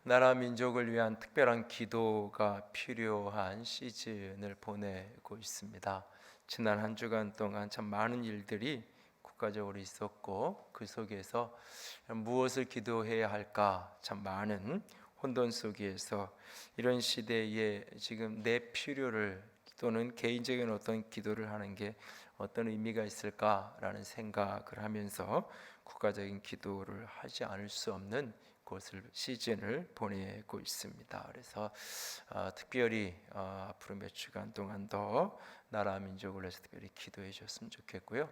나라 민족을 위한 특별한 기도가 필요한 시즌을 보내고 있습니다. 지난 한 주간 동안 참 많은 일들이 국가적으로 있었고 그 속에서 무엇을 기도해야 할까 참 많은 혼돈 속에서 이런 시대에 지금 내 필요를 또는 개인적인 어떤 기도를 하는 게 어떤 의미가 있을까라는 생각을 하면서 국가적인 기도를 하지 않을 수 없는 곳을 시즌을 보내고 있습니다. 그래서 특별히 앞으로 몇 주간 동안 더 나라 민족을 위해서 특별히 기도해 주셨으면 좋겠고요.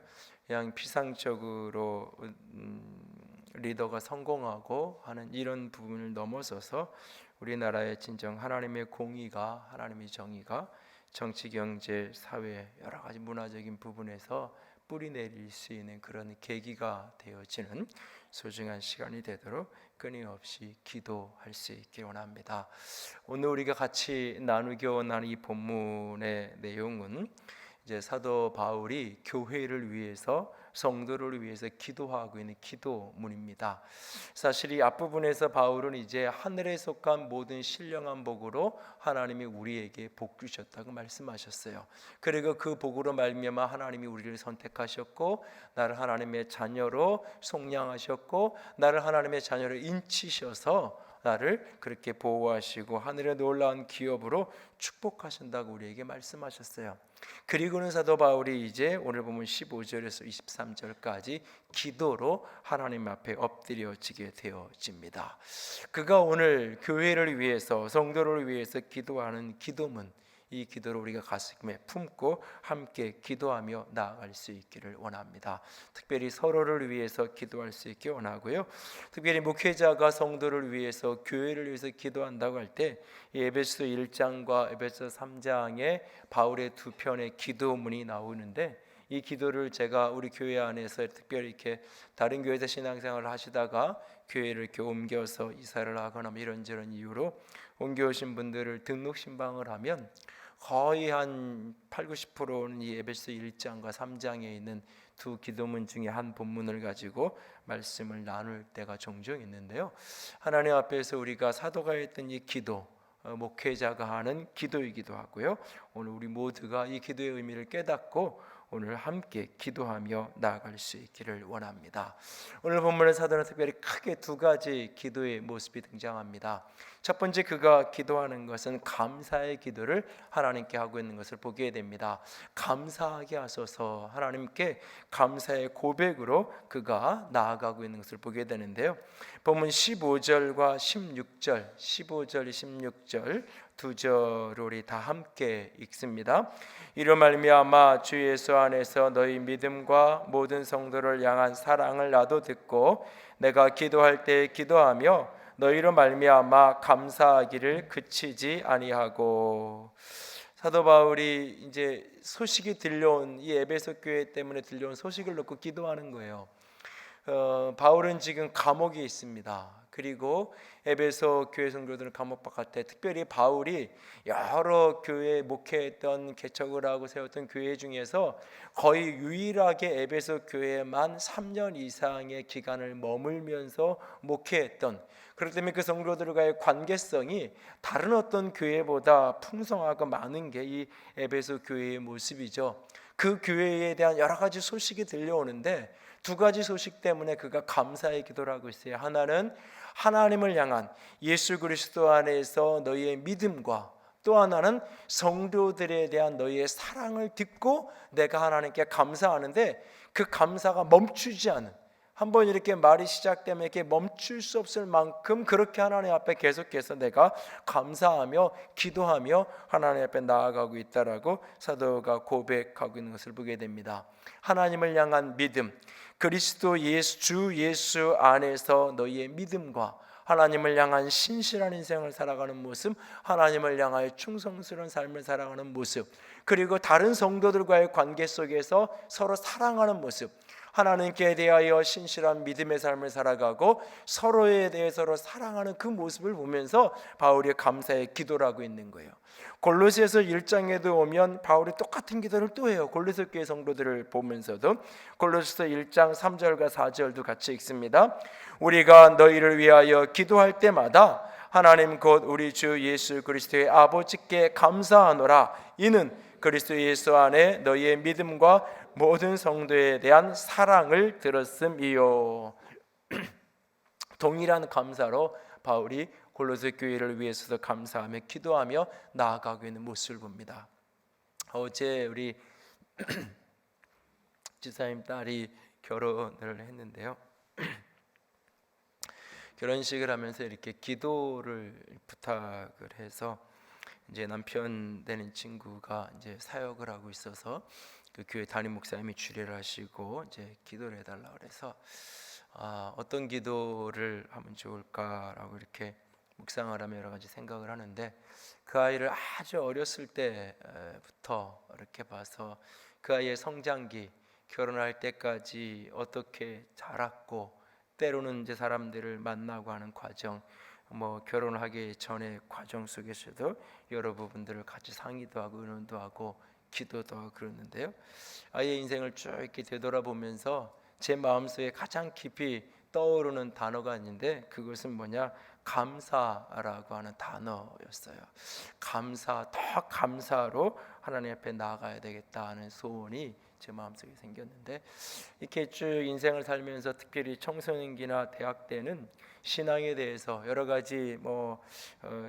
그냥 피상적으로 리더가 성공하고 하는 이런 부분을 넘어서서 우리나라의 진정 하나님의 공의가, 하나님의 정의가 정치, 경제, 사회 여러 가지 문화적인 부분에서 뿌리 내릴 수 있는 그런 계기가 되어지는 소중한 시간이 되도록 끊임없이 기도할 수 있기 원합니다. 오늘 우리가 같이 나누겨 원하는 이 본문의 내용은 이제 사도 바울이 교회를 위해서 성도를 위해서 기도하고 있는 기도문입니다. 사실 이 앞부분에서 바울은 이제 하늘에 속한 모든 신령한 복으로 하나님이 우리에게 복 주셨다고 말씀하셨어요. 그리고 그 복으로 말미암아 하나님이 우리를 선택하셨고 나를 하나님의 자녀로 속량하셨고 나를 하나님의 자녀로 인치셔서 나를 그렇게 보호하시고 하늘의 놀라운 기업으로 축복하신다고 우리에게 말씀하셨어요. 그리고는 사도 바울이 이제 오늘 보면 15절에서 23절까지 기도로 하나님 앞에 엎드려지게 되어집니다. 그가 오늘 교회를 위해서 성도를 위해서 기도하는 기도문, 이 기도를 우리가 가슴에 품고 함께 기도하며 나아갈 수 있기를 원합니다. 특별히 서로를 위해서 기도할 수 있기 원하고요. 특별히 목회자가 성도를 위해서 교회를 위해서 기도한다고 할 때 에베소 1장과 에베소 3장에 바울의 두 편의 기도문이 나오는데 이 기도를 제가 우리 교회 안에서 특별히 이렇게 다른 교회에서 신앙생활을 하시다가 교회를 이렇게 옮겨서 이사를 하거나 이런저런 이유로 옮겨오신 분들을 등록 신방을 하면 거의 한 80-90%는 이 에베소 1장과 3장에 있는 두 기도문 중에 한 본문을 가지고 말씀을 나눌 때가 종종 있는데요. 하나님 앞에서 우리가 사도가 했던 이 기도, 목회자가 하는 기도이기도 하고요. 오늘 우리 모두가 이 기도의 의미를 깨닫고 오늘 함께 기도하며 나아갈 수 있기를 원합니다. 오늘 본문의 사도는 특별히 크게 두 가지 기도의 모습이 등장합니다. 첫 번째, 그가 기도하는 것은 감사의 기도를 하나님께 하고 있는 것을 보게 됩니다. 감사하게 하소서, 하나님께 감사의 고백으로 그가 나아가고 있는 것을 보게 되는데요. 본문 15절과 16절, 15절, 16절 두 절을 우리 다 함께 읽습니다. 이로 말미암아 주 예수 안에서 너희 믿음과 모든 성도를 향한 사랑을 나도 듣고 내가 기도할 때 기도하며 너희로 말미암아 감사하기를 그치지 아니하고. 사도 바울이 이제 소식이 들려온 이 에베소 교회 때문에 들려온 소식을 놓고 기도하는 거예요. 바울은 지금 감옥에 있습니다. 그리고 에베소 교회 성도들은 감옥 바깥에, 특별히 바울이 여러 교회 목회했던 개척을 하고 세웠던 교회 중에서 거의 유일하게 에베소 교회에만 3년 이상의 기간을 머물면서 목회했던, 그렇기 때문에 그 성도들과의 관계성이 다른 어떤 교회보다 풍성하고 많은 게 이 에베소 교회의 모습이죠. 그 교회에 대한 여러 가지 소식이 들려오는데 두 가지 소식 때문에 그가 감사의 기도를 하고 있어요. 하나는 하나님을 향한 예수 그리스도 안에서 너희의 믿음과, 또 하나는 성도들에 대한 너희의 사랑을 듣고 내가 하나님께 감사하는데 그 감사가 멈추지 않은, 한번 이렇게 말이 시작되면 이렇게 멈출 수 없을 만큼 그렇게 하나님 앞에 계속해서 내가 감사하며 기도하며 하나님 앞에 나아가고 있다라고 사도가 고백하고 있는 것을 보게 됩니다. 하나님을 향한 믿음, 그리스도 예수, 주 예수 안에서 너희의 믿음과 하나님을 향한 신실한 인생을 살아가는 모습, 하나님을 향하여 충성스러운 삶을 살아가는 모습, 그리고 다른 성도들과의 관계 속에서 서로 사랑하는 모습, 하나님께 대하여 신실한 믿음의 삶을 살아가고 서로에 대해 서로 사랑하는 그 모습을 보면서 바울이 감사의 기도를 하고 있는 거예요. 골로새서 1장에도 오면 바울이 똑같은 기도를 또 해요. 골로새 교회 성도들을 보면서도 골로새서 1장 3절과 4절도 같이 읽습니다. 우리가 너희를 위하여 기도할 때마다 하나님 곧 우리 주 예수 그리스도의 아버지께 감사하노라. 이는 그리스도 예수 안에 너희의 믿음과 모든 성도에 대한 사랑을 들었음이요. 동일한 감사로 바울이 골로새 교회를 위해서도 감사하며 기도하며 나아가고 있는 모습을 봅니다. 어제 우리 지사님 딸이 결혼을 했는데요. 결혼식을 하면서 이렇게 기도를 부탁을 해서 이제 남편 되는 친구가 이제 사역을 하고 있어서 그 교회 담임 목사님이 주례를 하시고 이제 기도를 해달라 그래서 어떤 기도를 하면 좋을까라고 이렇게 묵상을 하며 여러 가지 생각을 하는데 그 아이를 아주 어렸을 때부터 이렇게 봐서 그 아이의 성장기, 결혼할 때까지 어떻게 자랐고 때로는 이제 사람들을 만나고 하는 과정, 뭐 결혼하기 전에 과정 속에서도 여러 부분들을 같이 상의도 하고 의논도 하고 기도도 하고 그러는데요. 아이의 인생을 쭉 이렇게 되돌아보면서 제 마음속에 가장 깊이 떠오르는 단어가 있는데 그것은 뭐냐? 감사라고 하는 단어였어요. 감사, 더 감사로 하나님 앞에 나아가야 되겠다 하는 소원이 제 마음속에 생겼는데 이렇게 쭉 인생을 살면서 특별히 청소년기나 대학 때는 신앙에 대해서 여러 가지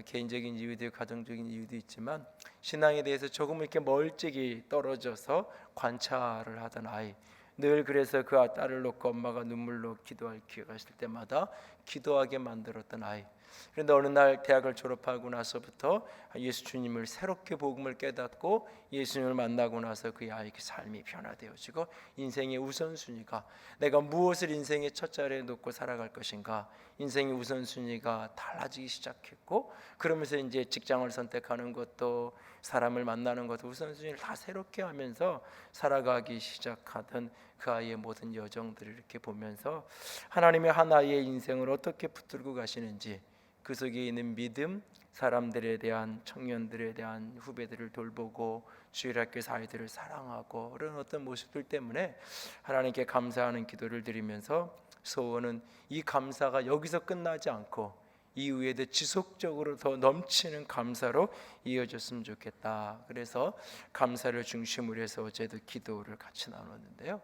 개인적인 이유도 가정적인 이유도 있지만 신앙에 대해서 조금 이렇게 멀찍이 떨어져서 관찰을 하던 아이, 늘 그래서 그 딸을 놓고 엄마가 눈물로 기도할 기회가 있을 때마다 기도하게 만들었던 아이. 그런데 어느 날 대학을 졸업하고 나서부터 예수 주님을 새롭게 복음을 깨닫고 예수님을 만나고 나서 그 아이의 삶이 변화되어지고 인생의 우선순위가 내가 무엇을 인생의 첫 자리에 놓고 살아갈 것인가, 인생의 우선순위가 달라지기 시작했고 그러면서 이제 직장을 선택하는 것도 사람을 만나는 것도 우선순위를 다 새롭게 하면서 살아가기 시작하던 그 아이의 모든 여정들을 이렇게 보면서 하나님의 한 아이의 인생을 어떻게 붙들고 가시는지, 그 속에 있는 믿음, 사람들에 대한, 청년들에 대한, 후배들을 돌보고 주일학교 아이들을 사랑하고 그런 어떤 모습들 때문에 하나님께 감사하는 기도를 드리면서 소원은 이 감사가 여기서 끝나지 않고 이후에도 지속적으로 더 넘치는 감사로 이어졌으면 좋겠다. 그래서 감사를 중심으로 해서 어제도 기도를 같이 나눴는데요.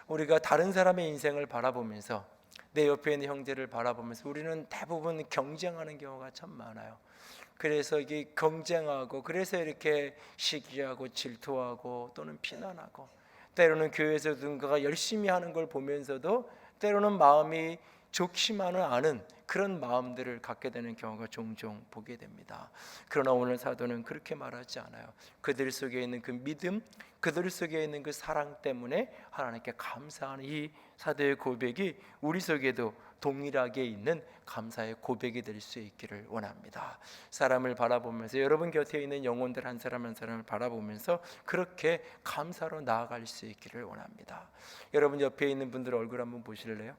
우리가 다른 사람의 인생을 바라보면서 내 옆에 있는 형제를 바라보면서 우리는 대부분 경쟁하는 경우가 참 많아요. 그래서 이게 경쟁하고 그래서 이렇게 시기하고 질투하고 또는 비난하고 때로는 교회에서 누군가가 열심히 하는 걸 보면서도 때로는 마음이 좋지만은 않은 그런 마음들을 갖게 되는 경우가 종종 보게 됩니다. 그러나 오늘 사도는 그렇게 말하지 않아요. 그들 속에 있는 그 믿음, 그들 속에 있는 그 사랑 때문에 하나님께 감사하는 이 사도의 고백이 우리 속에도 동일하게 있는 감사의 고백이 될 수 있기를 원합니다. 사람을 바라보면서 여러분 곁에 있는 영혼들 한 사람 한 사람을 바라보면서 그렇게 감사로 나아갈 수 있기를 원합니다. 여러분 옆에 있는 분들 얼굴 한번 보실래요?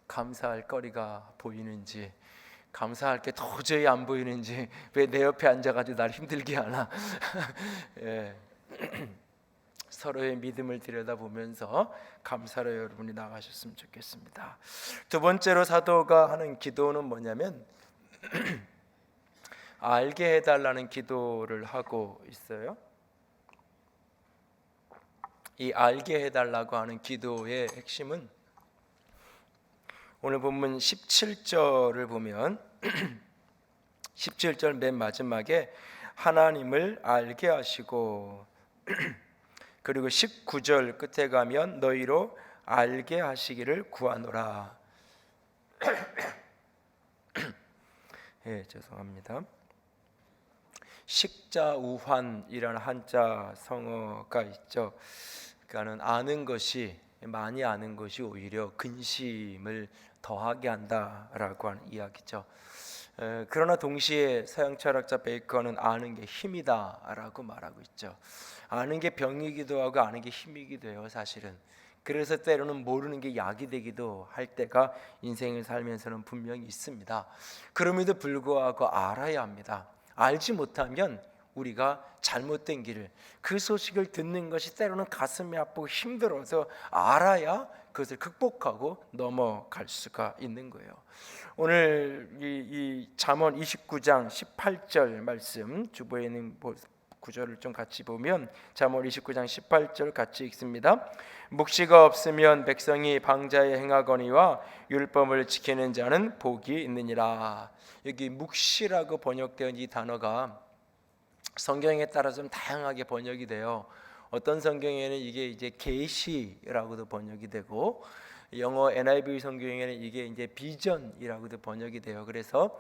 감사할 거리가 보이는지, 감사할 게 도저히 안 보이는지, 왜 내 옆에 앉아가지고 날 힘들게 하나. 예. 서로의 믿음을 들여다보면서 감사로 여러분이 나가셨으면 좋겠습니다. 두 번째로 사도가 하는 기도는 뭐냐면 알게 해달라는 기도를 하고 있어요. 이 알게 해달라고 하는 기도의 핵심은 오늘 본문 17절을 보면 17절 맨 마지막에 하나님을 알게 하시고 그리고 19절 끝에 가면 너희로 알게 하시기를 구하노라. 죄송합니다. 식자우환이라는 한자 성어가 있죠. 그러니까는 아는 것이, 많이 아는 것이 오히려 근심을 더하게 한다라고 하는 이야기죠. 그러나 동시에 서양 철학자 베이컨은 아는 게 힘이다라고 말하고 있죠. 아는 게 병이기도 하고 아는 게 힘이기도 해요, 사실은. 그래서 때로는 모르는 게 약이 되기도 할 때가 인생을 살면서는 분명히 있습니다. 그럼에도 불구하고 알아야 합니다. 알지 못하면 우리가 잘못된 길을, 그 소식을 듣는 것이 때로는 가슴이 아프고 힘들어서 알아야 그것을 극복하고 넘어갈 수가 있는 거예요. 오늘 이 잠언 29장 18절 말씀, 주보에 있는 구절을 좀 같이 보면 잠언 29장 18절 같이 읽습니다. 묵시가 없으면 백성이 방자에 행하거니와 율법을 지키는 자는 복이 있느니라. 여기 묵시라고 번역된 이 단어가 성경에 따라 좀 다양하게 번역이 돼요. 어떤 성경에는 이게 이제 계시라고도 번역이 되고, 영어 NIV 성경에는 이게 이제 비전이라고도 번역이 돼요. 그래서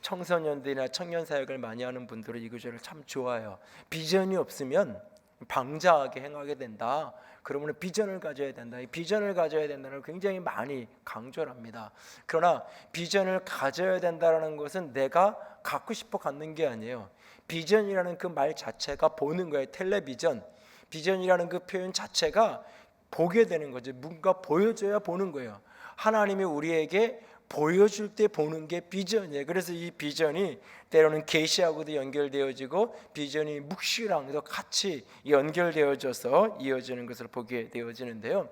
청소년들이나 청년 사역을 많이 하는 분들은 이 구절을 참 좋아해요. 비전이 없으면 방자하게 행하게 된다. 그러면 비전을 가져야 된다. 이 비전을 가져야 된다는 걸 굉장히 많이 강조를 합니다. 그러나 비전을 가져야 된다는 것은 내가 갖고 싶어 갖는 게 아니에요. 비전이라는 그 말 자체가 보는 거예요. 텔레비전. 비전이라는 그 표현 자체가 보게 되는 거죠. 뭔가 보여줘야 보는 거예요. 하나님이 우리에게 보여줄 때 보는 게 비전이에요. 그래서 이 비전이 때로는 계시하고도 연결되어지고 비전이 묵시랑도 같이 연결되어져서 이어지는 것을 보게 되어지는데요.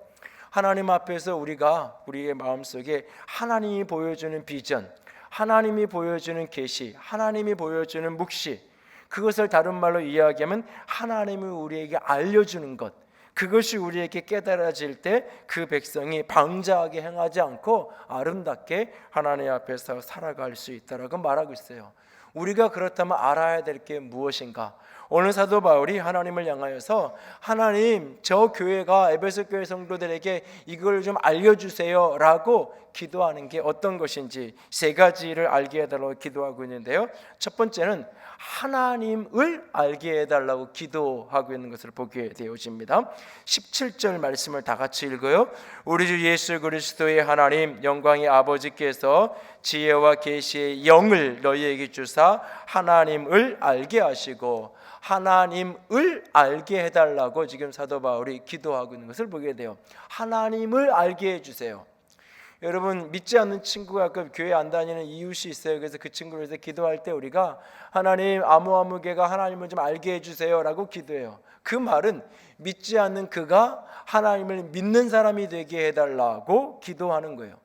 하나님 앞에서 우리가 우리의 마음속에 하나님이 보여주는 비전, 하나님이 보여주는 계시, 하나님이 보여주는 묵시, 그것을 다른 말로 이야기하면 하나님이 우리에게 알려주는 것, 그것이 우리에게 깨달아질 때 그 백성이 방자하게 행하지 않고 아름답게 하나님 앞에서 살아갈 수 있다라고 말하고 있어요. 우리가 그렇다면 알아야 될 게 무엇인가? 오늘 사도 바울이 하나님을 향하여서 하나님, 저 교회가 에베소 교회 성도들에게 이걸 좀 알려주세요 라고 기도하는 게 어떤 것인지 세 가지를 알게 해달라고 기도하고 있는데요. 첫 번째는 하나님을 알게 해달라고 기도하고 있는 것을 보게 되어집니다. 17절 말씀을 다 같이 읽어요. 우리 주 예수 그리스도의 하나님 영광의 아버지께서 지혜와 계시의 영을 너희에게 주사 하나님을 알게 하시고, 하나님을 알게 해달라고 지금 사도 바울이 기도하고 있는 것을 보게 돼요. 하나님을 알게 해주세요. 여러분, 믿지 않는 친구가 가끔 교회 안 다니는 이웃이 있어요. 그래서 그 친구를 위해서 기도할 때 우리가 하나님, 아무개가 하나님을 좀 알게 해주세요 라고 기도해요. 그 말은 믿지 않는 그가 하나님을 믿는 사람이 되게 해달라고 기도하는 거예요.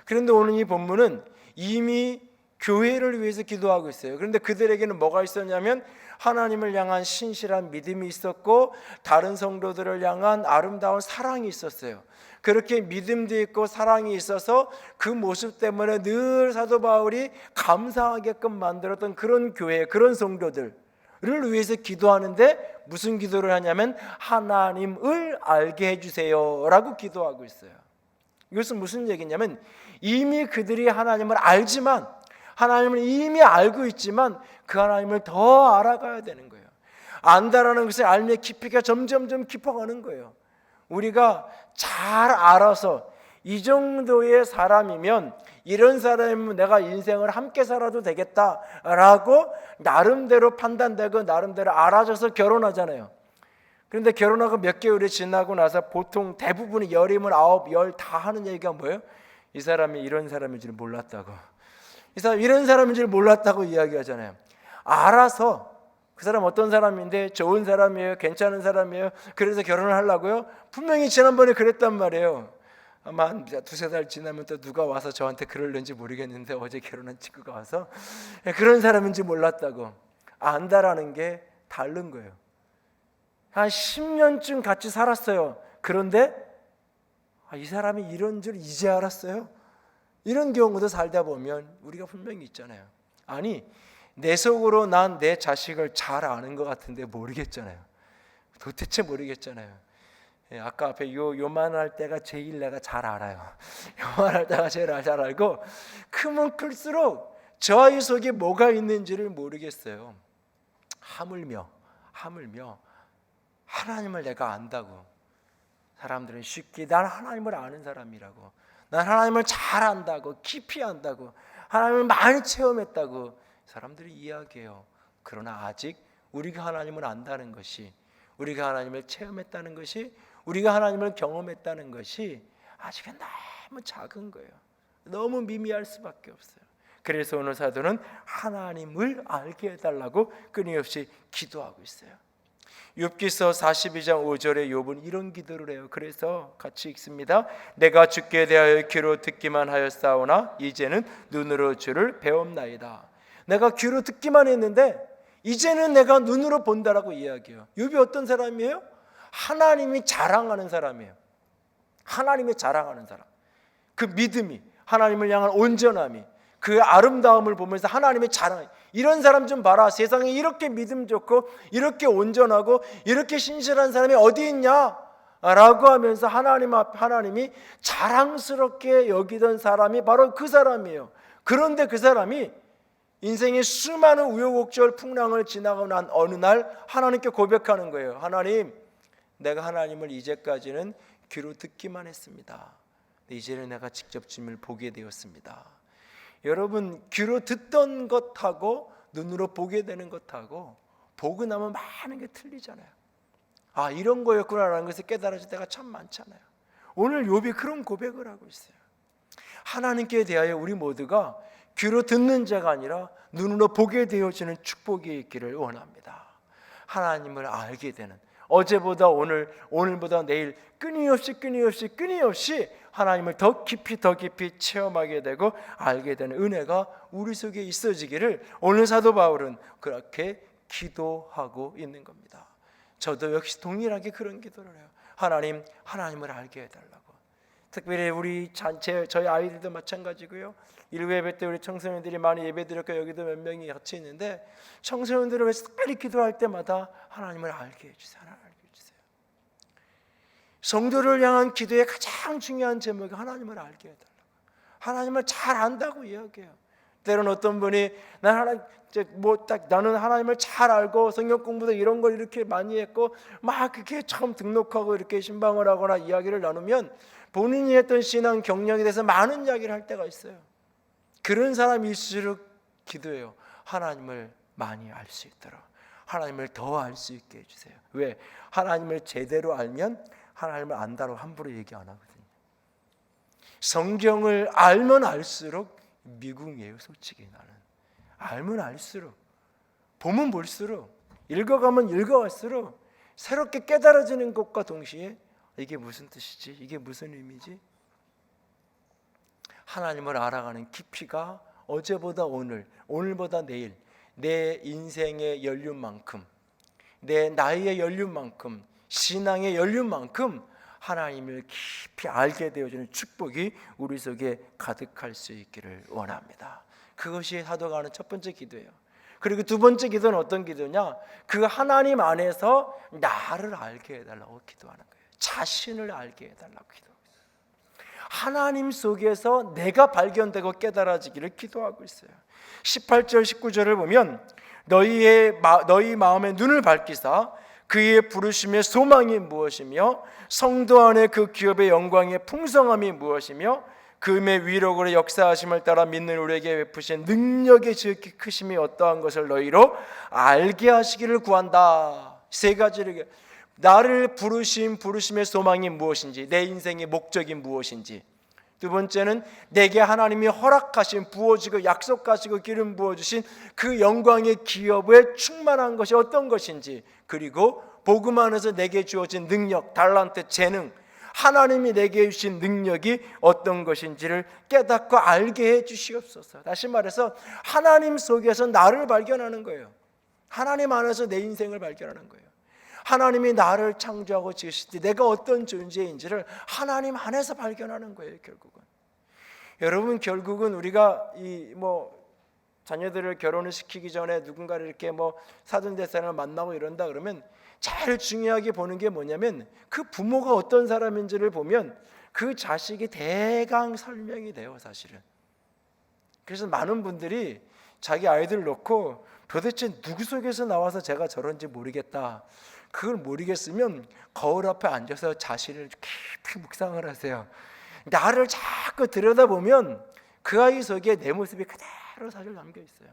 그런데 오늘 이 본문은 이미 교회를 위해서 기도하고 있어요. 그런데 그들에게는 뭐가 있었냐면 하나님을 향한 신실한 믿음이 있었고 다른 성도들을 향한 아름다운 사랑이 있었어요. 그렇게 믿음도 있고 사랑이 있어서 그 모습 때문에 늘 사도 바울이 감사하게끔 만들었던 그런 교회, 그런 성도들을 위해서 기도하는데 무슨 기도를 하냐면 하나님을 알게 해주세요 라고 기도하고 있어요. 이것은 무슨 얘기냐면 이미 그들이 하나님을 알지만, 하나님을 이미 알고 있지만 그 하나님을 더 알아가야 되는 거예요. 안다라는 것을 알면 깊이가 점점 깊어가는 거예요. 우리가 잘 알아서 이 정도의 사람이면, 이런 사람이면 내가 인생을 함께 살아도 되겠다라고 나름대로 판단되고 나름대로 알아져서 결혼하잖아요. 그런데 결혼하고 몇 개월이 지나고 나서 보통 대부분이 열이면 9, 10 다 하는 얘기가 뭐예요? 이 사람이 이런 사람인 줄 몰랐다고, 이 사람 이런 사람인 줄 몰랐다고 이야기하잖아요. 알아서 그 사람 어떤 사람인데 좋은 사람이에요, 괜찮은 사람이에요, 그래서 결혼을 하려고요? 분명히 지난번에 그랬단 말이에요. 아마 한 두세 달 지나면 또 누가 와서 저한테 그럴는지 모르겠는데 어제 결혼한 친구가 와서 그런 사람인지 몰랐다고. 안다라는 게 다른 거예요. 한 10년쯤 같이 살았어요. 그런데 이 사람이 이런 줄 이제 알았어요. 이런 경우도 살다 보면 우리가 분명히 있잖아요. 아니, 내 속으로 난 내 자식을 잘 아는 것 같은데 모르겠잖아요. 도대체 모르겠잖아요. 아까 앞에 요만할 때가 제일 내가 잘 알아요. 요만할 때가 제일 잘 알고, 크면 클수록 저 아이 속에 뭐가 있는지를 모르겠어요. 하물며 하나님을 내가 안다고 사람들은 쉽게 난 하나님을 아는 사람이라고, 난 하나님을 잘 안다고, 깊이 안다고, 하나님을 많이 체험했다고 사람들이 이야기해요. 그러나 아직 우리가 하나님을 안다는 것이, 우리가 하나님을 체험했다는 것이, 우리가 하나님을 경험했다는 것이 아직은 너무 작은 거예요. 너무 미미할 수밖에 없어요. 그래서 오늘 사도는 하나님을 알게 해달라고 끊임없이 기도하고 있어요. 욥기서 42장 5절에 욥은 이런 기도를 해요. 그래서 같이 읽습니다. 내가 주께 대하여 귀로 듣기만 하였사오나 이제는 눈으로 주를 배움나이다. 내가 귀로 듣기만 했는데 이제는 내가 눈으로 본다라고 이야기해요. 욥이 어떤 사람이에요? 하나님이 자랑하는 사람이에요. 하나님이 자랑하는 사람. 그 믿음이, 하나님을 향한 온전함이, 그 아름다움을 보면서 하나님의 자랑, 이런 사람 좀 봐라. 세상에 이렇게 믿음 좋고 이렇게 온전하고 이렇게 신실한 사람이 어디 있냐? 라고 하면서 하나님이 자랑스럽게 여기던 사람이 바로 그 사람이에요. 그런데 그 사람이 인생의 수많은 우여곡절 풍랑을 지나고 난 어느 날 하나님께 고백하는 거예요. 하나님, 내가 하나님을 이제까지는 귀로 듣기만 했습니다. 이제는 내가 직접 주님을 보게 되었습니다. 여러분, 귀로 듣던 것하고 눈으로 보게 되는 것하고 보고 나면 많은 게 틀리잖아요. 아, 이런 거였구나라는 것을 깨달아질 때가 참 많잖아요. 오늘 욥이 그런 고백을 하고 있어요. 하나님께 대하여 우리 모두가 귀로 듣는 자가 아니라 눈으로 보게 되어지는 축복이 있기를 원합니다. 하나님을 알게 되는, 어제보다 오늘, 오늘보다 내일 끊임없이 하나님을 더 깊이 체험하게 되고 알게 되는 은혜가 우리 속에 있어지기를 오늘 사도 바울은 그렇게 기도하고 있는 겁니다. 저도 역시 동일하게 그런 기도를 해요. 하나님, 하나님을 알게 해달라고. 특별히 저희 아이들도 마찬가지고요. 일부 예배 때 우리 청소년들이 많이 예배 드렸고 여기도 몇 명이 같이 있는데 청소년들을 위해서 특별히 기도할 때마다 하나님을 알게 해주세요. 하나님을 알게 해주세요. 성도를 향한 기도의 가장 중요한 제목이 하나님을 알게 해달라고. 하나님을 잘 안다고 이야기해요. 때로는 어떤 분이 나는 하나님을 잘 알고 성경 공부도 이런 걸 이렇게 많이 했고 막 그렇게 처음 등록하고 이렇게 신방을 하거나 이야기를 나누면 본인이 했던 신앙 경력에 대해서 많은 이야기를 할 때가 있어요. 그런 사람일수록 기도해요. 하나님을 많이 알 수 있도록, 하나님을 더 알 수 있게 해주세요. 왜? 하나님을 제대로 알면 하나님을 안다고 함부로 얘기 안 하거든요. 성경을 알면 알수록 미궁이에요. 솔직히 나는 알면 알수록, 보면 볼수록, 읽어가면 읽어갈수록 새롭게 깨달아지는 것과 동시에 이게 무슨 뜻이지? 이게 무슨 의미지? 하나님을 알아가는 깊이가 어제보다 오늘, 오늘보다 내일 내 인생의 연륜만큼, 내 나이의 연륜만큼, 신앙의 연륜만큼 하나님을 깊이 알게 되어지는 축복이 우리 속에 가득할 수 있기를 원합니다. 그것이 사도가 하는 첫 번째 기도예요. 그리고 두 번째 기도는 어떤 기도냐? 그 하나님 안에서 나를 알게 해달라고 기도하는 거예요. 자신을 알게 해달라고 기도하고 있어요. 하나님 속에서 내가 발견되고 깨달아지기를 기도하고 있어요. 18절 19절을 보면 너희 마음의 눈을 밝히사 그의 부르심의 소망이 무엇이며 성도 안에 그 기업의 영광의 풍성함이 무엇이며 그의 위력으로 역사하심을 따라 믿는 우리에게 베푸신 능력의 지극히 크심이 어떠한 것을 너희로 알게 하시기를 구한다. 세 가지를, 나를 부르심의 소망이 무엇인지, 내 인생의 목적이 무엇인지, 두 번째는 내게 하나님이 허락하신, 부어주고 약속하시고 기름 부어주신 그 영광의 기업에 충만한 것이 어떤 것인지, 그리고 복음 안에서 내게 주어진 능력, 달란트, 재능, 하나님이 내게 주신 능력이 어떤 것인지를 깨닫고 알게 해 주시옵소서. 다시 말해서 하나님 속에서 나를 발견하는 거예요. 하나님 안에서 내 인생을 발견하는 거예요. 하나님이 나를 창조하고 지으실 때 내가 어떤 존재인지를 하나님 안에서 발견하는 거예요. 결국은 여러분, 결국은 우리가 자녀들을 결혼을 시키기 전에 누군가를 이렇게 사돈대사를 만나고 이런다 그러면 제일 중요하게 보는 게 뭐냐면 그 부모가 어떤 사람인지를 보면 그 자식이 대강 설명이 돼요, 사실은. 그래서 많은 분들이 자기 아이들 놓고 도대체 누구 속에서 나와서 제가 저런지 모르겠다, 그걸 모르겠으면 거울 앞에 앉아서 자신을 깊이 묵상을 하세요. 나를 자꾸 들여다보면 그 아이 속에 내 모습이 그대로 사실 남겨 있어요.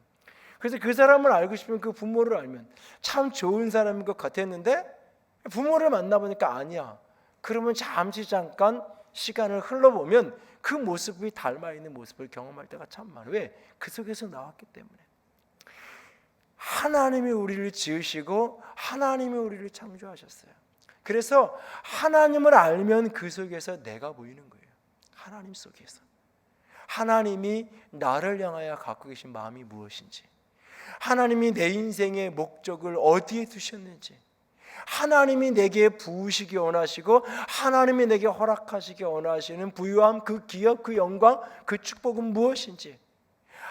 그래서 그 사람을 알고 싶으면 그 부모를 알면 참 좋은 사람인 것 같았는데 부모를 만나보니까 아니야. 그러면 잠깐 시간을 흘러보면 그 모습이 닮아 있는 모습을 경험할 때가 참 많아요. 왜? 그 속에서 나왔기 때문에. 하나님이 우리를 지으시고 하나님이 우리를 창조하셨어요. 그래서 하나님을 알면 그 속에서 내가 보이는 거예요. 하나님 속에서 하나님이 나를 향하여 갖고 계신 마음이 무엇인지, 하나님이 내 인생의 목적을 어디에 두셨는지, 하나님이 내게 부으시기 원하시고 하나님이 내게 허락하시기 원하시는 부유함, 그 기업, 그 영광, 그 축복은 무엇인지,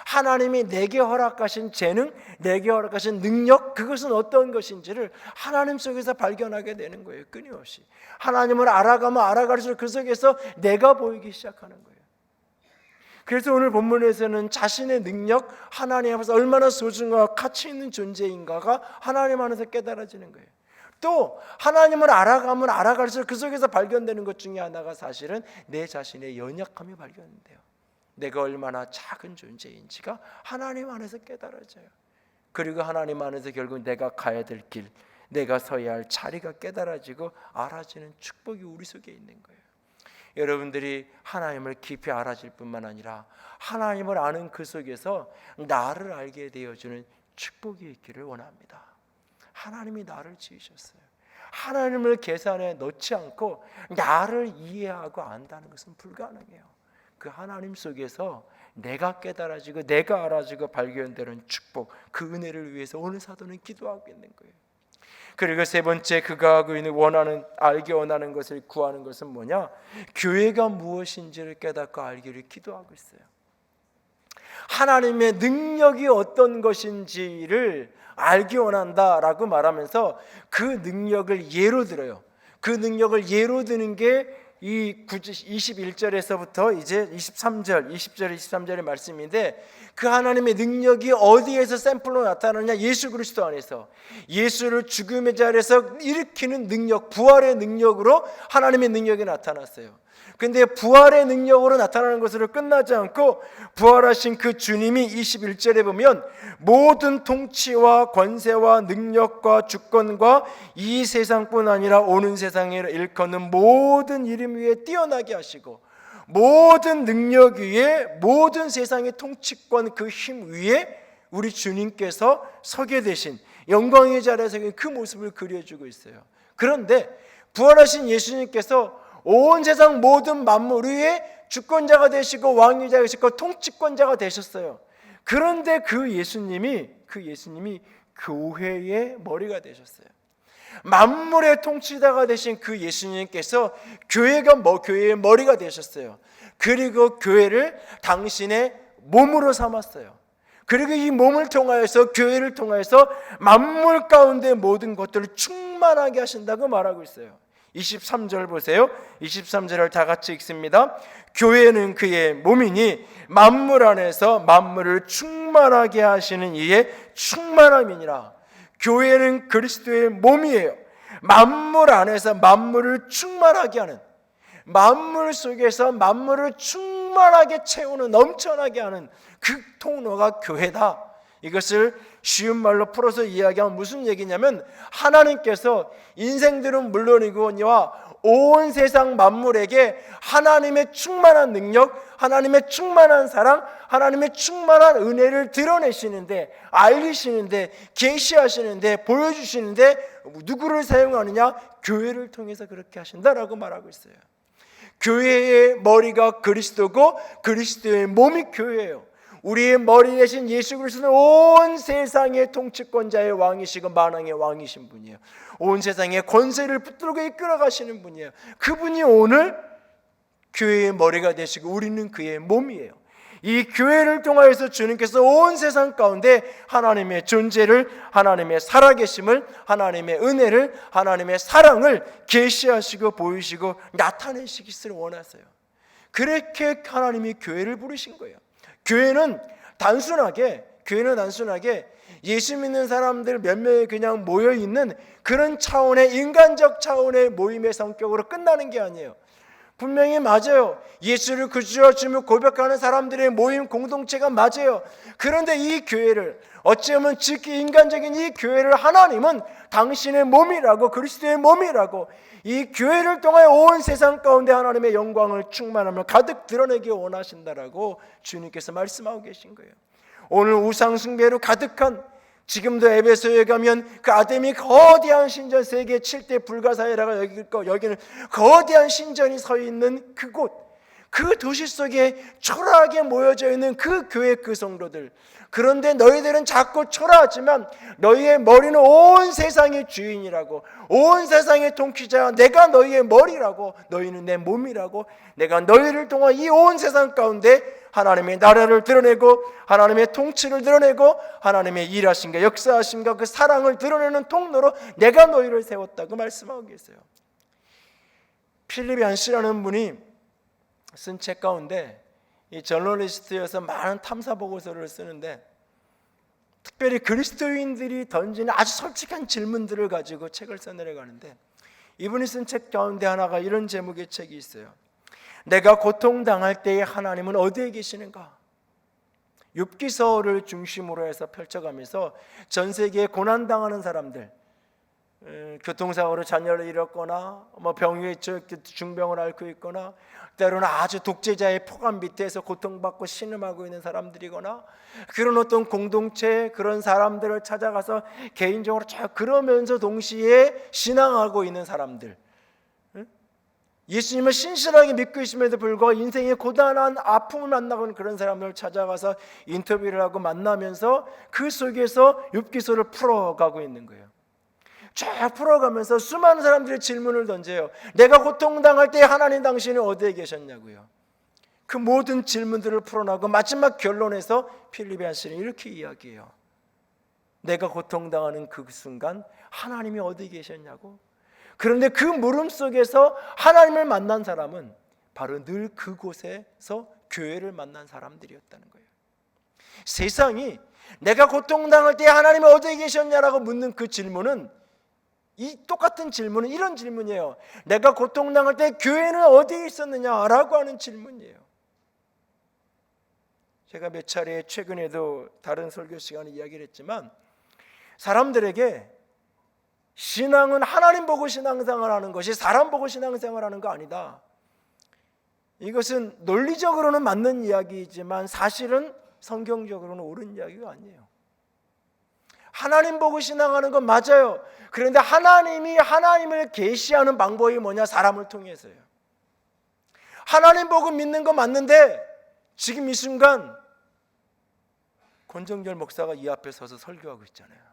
하나님이 내게 허락하신 재능, 내게 허락하신 능력, 그것은 어떤 것인지를 하나님 속에서 발견하게 되는 거예요. 끊임없이 하나님을 알아가면 알아갈수록 그 속에서 내가 보이기 시작하는 거예요. 그래서 오늘 본문에서는 자신의 능력, 하나님 앞에서 얼마나 소중하고 가치 있는 존재인가가 하나님 안에서 깨달아지는 거예요. 또 하나님을 알아가면 알아갈수록 그 속에서 발견되는 것 중에 하나가 사실은 내 자신의 연약함이 발견돼요. 내가 얼마나 작은 존재인지가 하나님 안에서 깨달아져요. 그리고 하나님 안에서 결국 내가 가야 될 길, 내가 서야 할 자리가 깨달아지고 알아지는 축복이 우리 속에 있는 거예요. 여러분들이 하나님을 깊이 알아질 뿐만 아니라 하나님을 아는 그 속에서 나를 알게 되어주는 축복이 있기를 원합니다. 하나님이 나를 지으셨어요. 하나님을 계산에 넣지 않고 나를 이해하고 안다는 것은 불가능해요. 그 하나님 속에서 내가 깨달아지고 내가 알아지고 발견되는 축복, 그 은혜를 위해서 오늘 사도는 기도하고 있는 거예요. 그리고 세 번째, 그가 하고 있는 알기 원하는 것을 구하는 것은 뭐냐? 교회가 무엇인지를 깨닫고 알기를 기도하고 있어요. 하나님의 능력이 어떤 것인지를 알기 원한다라고 말하면서 그 능력을 예로 들어요. 그 능력을 예로 드는 게 이 21절에서부터 이제 23절, 20절, 23절의 말씀인데, 그 하나님의 능력이 어디에서 샘플로 나타나느냐? 예수 그리스도 안에서 예수를 죽음의 자리에서 일으키는 능력, 부활의 능력으로 하나님의 능력이 나타났어요. 근데 부활의 능력으로 나타나는 것으로 끝나지 않고 부활하신 그 주님이 21절에 보면 모든 통치와 권세와 능력과 주권과 이 세상뿐 아니라 오는 세상에 일컫는 모든 이름 위에 뛰어나게 하시고 모든 능력 위에 모든 세상의 통치권 그 힘 위에 우리 주님께서 서게 되신 영광의 자리에서 그 모습을 그려주고 있어요. 그런데 부활하신 예수님께서 온 세상 모든 만물 위에 주권자가 되시고 왕위자가 되시고 통치권자가 되셨어요. 그런데 그 예수님이 교회의 머리가 되셨어요. 만물의 통치자가 되신 그 예수님께서 교회의 머리가 되셨어요. 그리고 교회를 당신의 몸으로 삼았어요. 그리고 이 몸을 통하여서, 교회를 통하여서 만물 가운데 모든 것들을 충만하게 하신다고 말하고 있어요. 23절 보세요. 23절을 다 같이 읽습니다. 교회는 그의 몸이니 만물 안에서 만물을 충만하게 하시는 이의 충만함이니라. 교회는 그리스도의 몸이에요. 만물 안에서 만물을 충만하게 하는, 만물 속에서 만물을 충만하게 채우는, 넘쳐나게 하는 그 통로가 교회다. 이것을 쉬운 말로 풀어서 이야기하면 무슨 얘기냐면, 하나님께서 인생들은 물론이거니와 온 세상 만물에게 하나님의 충만한 능력, 하나님의 충만한 사랑, 하나님의 충만한 은혜를 드러내시는데, 알리시는데, 계시하시는데, 보여주시는데 누구를 사용하느냐? 교회를 통해서 그렇게 하신다라고 말하고 있어요. 교회의 머리가 그리스도고 그리스도의 몸이 교회예요. 우리의 머리 대신 예수 그리스도는 온 세상의 통치권자의 왕이시고 만왕의 왕이신 분이에요. 온 세상의 권세를 붙들고 이끌어 가시는 분이에요. 그분이 오늘 교회의 머리가 되시고 우리는 그의 몸이에요. 이 교회를 통하여서 주님께서 온 세상 가운데 하나님의 존재를, 하나님의 살아계심을, 하나님의 은혜를, 하나님의 사랑을 계시하시고 보이시고 나타내시기를 원하세요. 그렇게 하나님이 교회를 부르신 거예요. 교회는 단순하게 예수 믿는 사람들 몇 명이 그냥 모여있는 그런 차원의, 인간적 차원의 모임의 성격으로 끝나는 게 아니에요. 분명히 맞아요. 예수를 그주와 주며 고백하는 사람들의 모임 공동체가 맞아요. 그런데 이 교회를, 어찌보면 지극히 인간적인 이 교회를 하나님은 당신의 몸이라고, 그리스도의 몸이라고, 이 교회를 통하여 온 세상 가운데 하나님의 영광을 충만함을 가득 드러내기 원하신다라고 주님께서 말씀하고 계신 거예요. 오늘 우상 숭배로 가득한, 지금도 에베소에 가면 그 아담이 거대한 신전, 세계 7대 불가사의라고 여기는 거대한 신전이 서 있는 그곳, 그 도시 속에 초라하게 모여져 있는 그 교회, 그 성도들. 그런데 너희들은 자꾸 초라하지만 너희의 머리는 온 세상의 주인이라고, 온 세상의 통치자, 내가 너희의 머리라고, 너희는 내 몸이라고, 내가 너희를 통한 이 온 세상 가운데 하나님의 나라를 드러내고 하나님의 통치를 드러내고 하나님의 일하심과 역사하심과 그 사랑을 드러내는 통로로 내가 너희를 세웠다고 말씀하고 계세요. 필립 얀시라는 분이 쓴 책 가운데, 이 저널리스트여서 많은 탐사 보고서를 쓰는데 특별히 그리스도인들이 던지는 아주 솔직한 질문들을 가지고 책을 써내려가는데, 이분이 쓴 책 가운데 하나가 이런 제목의 책이 있어요. 내가 고통당할 때에 하나님은 어디에 계시는가? 욥기서를 중심으로 해서 펼쳐가면서 전 세계에 고난당하는 사람들, 교통사고로 자녀를 잃었거나 병에 중병을 앓고 있거나 때로는 아주 독재자의 포감 밑에서 고통받고 신음하고 있는 사람들이거나, 그런 어떤 공동체, 그런 사람들을 찾아가서 개인적으로 그러면서 동시에 신앙하고 있는 사람들, 예수님을 신실하게 믿고 있음에도 불구하고 인생의 고단한 아픔을 만나고 있는 그런 사람을 찾아가서 인터뷰를 하고 만나면서 그 속에서 욥기서를 풀어가고 있는 거예요. 쫙 풀어가면서 수많은 사람들이 질문을 던져요. 내가 고통당할 때 하나님 당신이 어디에 계셨냐고요. 그 모든 질문들을 풀어나고 마지막 결론에서 필립 얀시는 이렇게 이야기해요. 내가 고통당하는 그 순간 하나님이 어디에 계셨냐고. 그런데 그 물음 속에서 하나님을 만난 사람은 바로 늘 그곳에서 교회를 만난 사람들이었다는 거예요. 세상이 내가 고통당할 때 하나님이 어디에 계셨냐라고 묻는 그 질문은, 이 똑같은 질문은 이런 질문이에요. 내가 고통당할 때 교회는 어디에 있었느냐라고 하는 질문이에요. 제가 몇 차례 최근에도 다른 설교 시간에 이야기를 했지만, 사람들에게 신앙은 하나님 보고 신앙생활 하는 것이 사람 보고 신앙생활 하는 거 아니다. 이것은 논리적으로는 맞는 이야기이지만 사실은 성경적으로는 옳은 이야기가 아니에요. 하나님 보고 신앙하는 건 맞아요. 그런데 하나님이 하나님을 계시하는 방법이 뭐냐? 사람을 통해서요. 하나님 보고 믿는 거 맞는데 지금 이 순간 권정열 목사가 이 앞에 서서 설교하고 있잖아요.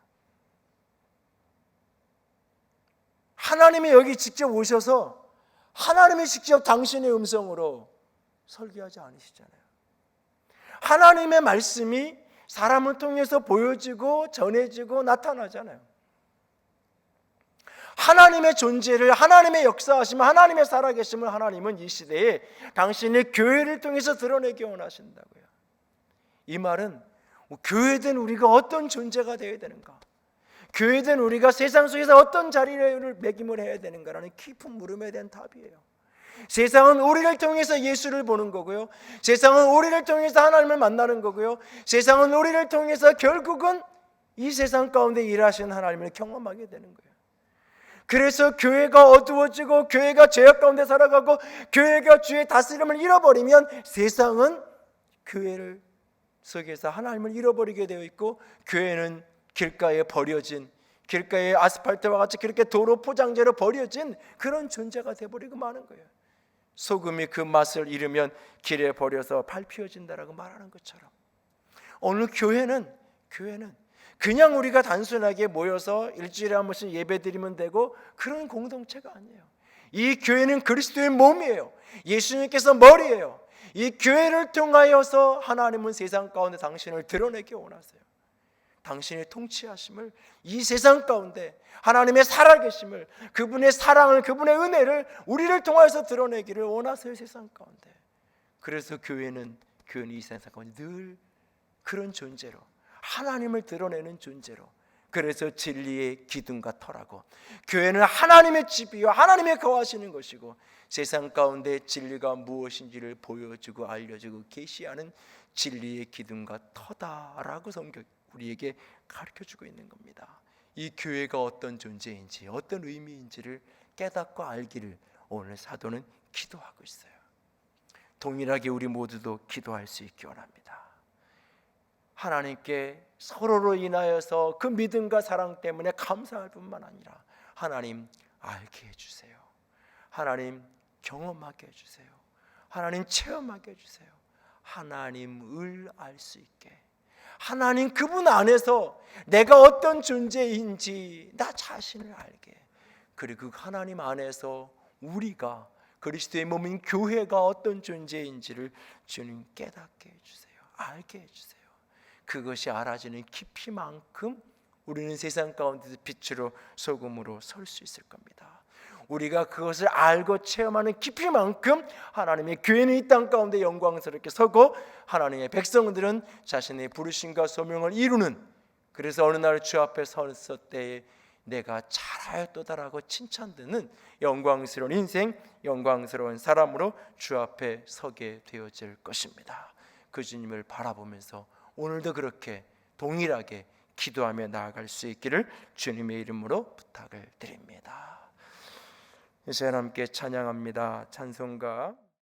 하나님이 여기 직접 오셔서 하나님이 직접 당신의 음성으로 설교하지 않으시잖아요. 하나님의 말씀이 사람을 통해서 보여지고 전해지고 나타나잖아요. 하나님의 존재를, 하나님의 역사하심을, 하나님의 살아계심을 하나님은 이 시대에 당신의 교회를 통해서 드러내기 원하신다고요. 이 말은 교회된 우리가 어떤 존재가 되어야 되는가, 교회된 우리가 세상 속에서 어떤 자리를 매김을 해야 되는가라는 깊은 물음에 대한 답이에요. 세상은 우리를 통해서 예수를 보는 거고요, 세상은 우리를 통해서 하나님을 만나는 거고요, 세상은 우리를 통해서 결국은 이 세상 가운데 일하시는 하나님을 경험하게 되는 거예요. 그래서 교회가 어두워지고 교회가 죄악 가운데 살아가고 교회가 주의 다스림을 잃어버리면 세상은 교회를 속에서 하나님을 잃어버리게 되어 있고, 교회는 길가에 버려진, 길가에 아스팔트와 같이 그렇게 도로 포장재로 버려진 그런 존재가 되어버리고 마는 거예요. 소금이 그 맛을 잃으면 길에 버려서 밟혀진다라고 말하는 것처럼, 오늘 교회는 그냥 우리가 단순하게 모여서 일주일에 한 번씩 예배 드리면 되고 그런 공동체가 아니에요. 이 교회는 그리스도의 몸이에요. 예수님께서 머리예요. 이 교회를 통하여서 하나님은 세상 가운데 당신을 드러내기 원하세요. 당신의 통치하심을, 이 세상 가운데 하나님의 살아계심을, 그분의 사랑을, 그분의 은혜를 우리를 통하여서 드러내기를 원하세요, 세상 가운데. 그래서 교회는 이 세상 가운데 늘 그런 존재로, 하나님을 드러내는 존재로, 그래서 진리의 기둥과 터라고, 교회는 하나님의 집이요 하나님의 거하시는 것이고 세상 가운데 진리가 무엇인지를 보여주고 알려주고 계시하는 진리의 기둥과 터다라고 성경 우리에게 가르쳐주고 있는 겁니다. 이 교회가 어떤 존재인지, 어떤 의미인지를 깨닫고 알기를 오늘 사도는 기도하고 있어요. 동일하게 우리 모두도 기도할 수 있기 원합니다. 하나님께 서로로 인하여서 그 믿음과 사랑 때문에 감사할 뿐만 아니라 하나님 알게 해주세요. 하나님 경험하게 해주세요. 하나님 체험하게 해주세요. 하나님을 알 수 있게, 하나님 그분 안에서 내가 어떤 존재인지 나 자신을 알게, 그리고 그 하나님 안에서 우리가 그리스도의 몸인 교회가 어떤 존재인지를 주님 깨닫게 해주세요. 알게 해주세요. 그것이 알아지는 깊이만큼 우리는 세상 가운데서 빛으로 소금으로 설 수 있을 겁니다. 우리가 그것을 알고 체험하는 깊이만큼 하나님의 교회는 이 땅 가운데 영광스럽게 서고 하나님의 백성들은 자신의 부르심과 소명을 이루는, 그래서 어느 날 주 앞에 섰을 때에 내가 잘하였도다라고 칭찬드는 영광스러운 인생, 영광스러운 사람으로 주 앞에 서게 되어질 것입니다. 그 주님을 바라보면서 오늘도 그렇게 동일하게 기도하며 나아갈 수 있기를 주님의 이름으로 부탁을 드립니다. 이제 함께 찬양합니다. 찬송가